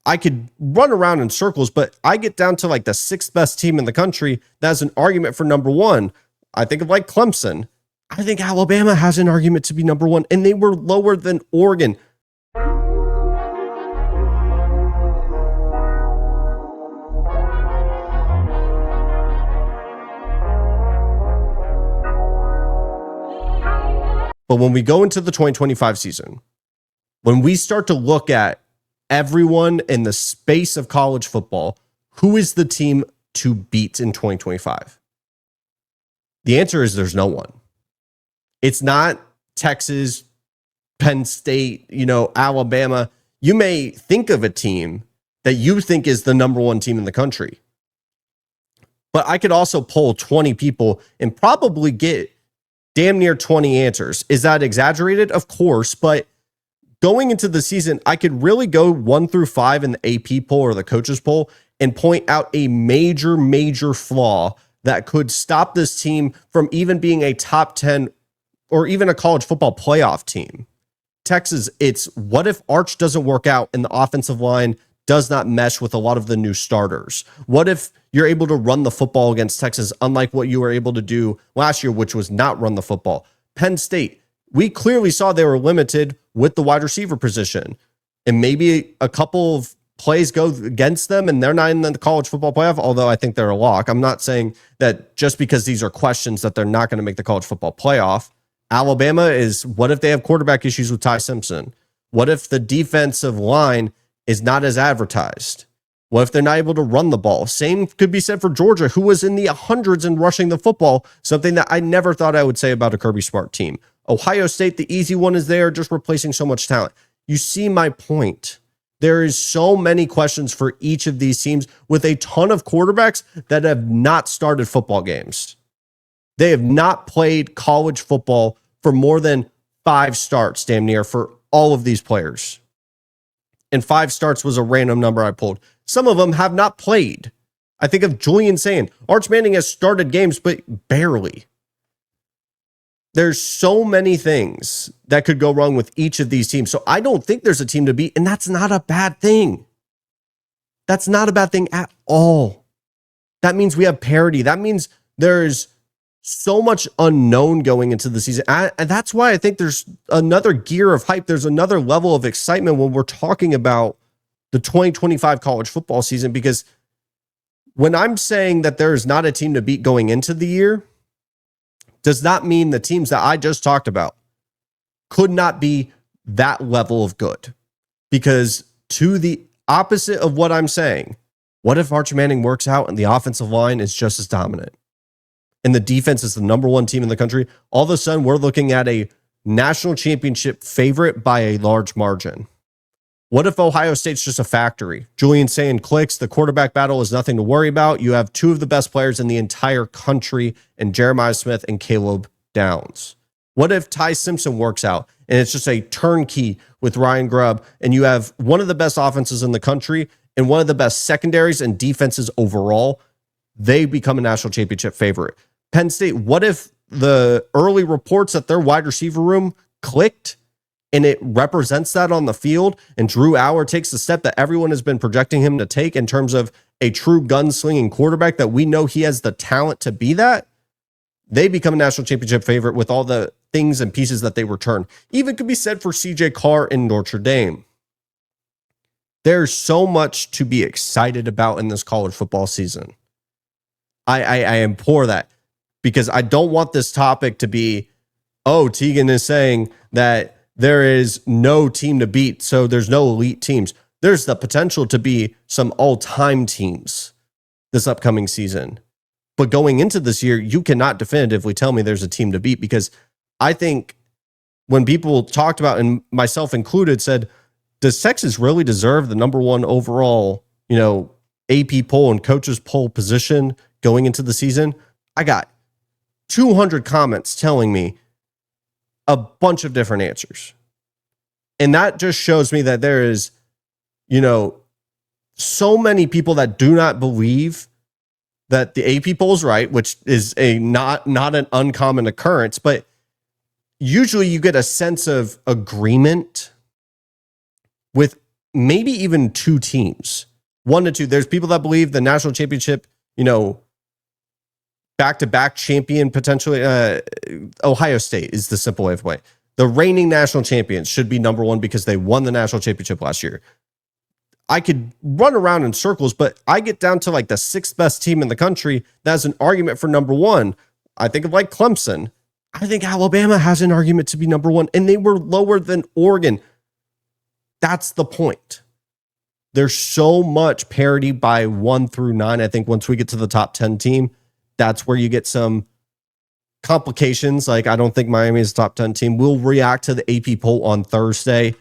I could run around in circles, but I get down to like the 6th best team in the country that has an argument for number 1. I think of like Clemson. I think Alabama has an argument to be number 1, and they were lower than Oregon. But when we go into the 2025 season, when we start to look at everyone in the space of college football, who is the team to beat in 2025? The answer is there's no one. It's not Texas, Penn State, Alabama. You may think of a team that you think is the number 1 team in the country. But I could also poll 20 people and probably get damn near 20 answers. Is that exaggerated? Of course, but going into the season, I could really go 1 through 5 in the AP poll or the coaches poll and point out a major flaw that could stop this team from even being a top 10 or even a college football playoff team. Texas, it's what if Arch doesn't work out and the offensive line does not mesh with a lot of the new starters? What if you're able to run the football against Texas, unlike what you were able to do last year, which was not run the football? Penn State, we clearly saw they were limited with the wide receiver position, and maybe a couple of plays go against them and they're not in the college football playoff, although I think they're a lock. I'm not saying that just because these are questions that they're not going to make the college football playoff. Alabama is, what if they have quarterback issues with Ty Simpson? What if the defensive line is not as advertised? What if they're not able to run the ball? Same could be said for Georgia, who was in the hundreds in rushing the football, something that I never thought I would say about a Kirby Smart team. Ohio State, the easy one is there, just replacing so much talent. You see my point. There is so many questions for each of these teams with a ton of quarterbacks that have not started football games. They have not played college football for more than 5 starts, damn near, for all of these players. And 5 starts was a random number I pulled. Some of them have not played. I think of Julian saying, Arch Manning has started games, but barely. There's so many things that could go wrong with each of these teams. So I don't think there's a team to beat, and that's not a bad thing. That's not a bad thing at all. That means we have parity. That means there's so much unknown going into the season. And that's why I think there's another gear of hype. There's another level of excitement when we're talking about the 2025 college football season, because when I'm saying that there is not a team to beat going into the year, does not mean the teams that I just talked about could not be that level of good. Because to the opposite of what I'm saying, what if Arch Manning works out and the offensive line is just as dominant and the defense is the number 1 team in the country? All of a sudden, we're looking at a national championship favorite by a large margin. What if Ohio State's just a factory? Julian saying clicks, the quarterback battle is nothing to worry about. You have 2 of the best players in the entire country in Jeremiah Smith and Caleb Downs. What if Ty Simpson works out and it's just a turnkey with Ryan Grubb, and you have one of the best offenses in the country and one of the best secondaries and defenses overall? They become a national championship favorite. Penn State, what if the early reports that their wide receiver room clicked and it represents that on the field, and Drew Allar takes the step that everyone has been projecting him to take in terms of a true gunslinging quarterback that we know he has the talent to be that? They become a national championship favorite with all the things and pieces that they return. Even could be said for CJ Carr in Notre Dame. There's so much to be excited about in this college football season. I implore that, because I don't want this topic to be, oh, Tegan is saying that there is no team to beat, so there's no elite teams. There's the potential to be some all-time teams this upcoming season. But going into this year, you cannot definitively tell me there's a team to beat, because I think when people talked about, and myself included, said, does Texas really deserve the number 1 overall, AP poll and coaches poll position going into the season? I got 200 comments telling me a bunch of different answers. And that just shows me that there is, so many people that do not believe that the AP poll is right, which is a not an uncommon occurrence, but usually you get a sense of agreement with maybe even 2 teams, 1 to 2. There's people that believe the national championship, back-to-back champion potentially. Ohio State is the simple way of way. The reigning national champions should be number 1 because they won the national championship last year. I could run around in circles, but I get down to like the 6th best team in the country that has an argument for number 1. I think of like Clemson. I think Alabama has an argument to be number 1, and they were lower than Oregon. That's the point. There's so much parity by 1 through 9. I think once we get to the top 10 team, that's where you get some complications. Like, I don't think Miami is a top 10 team. We'll react to the AP poll on Thursday.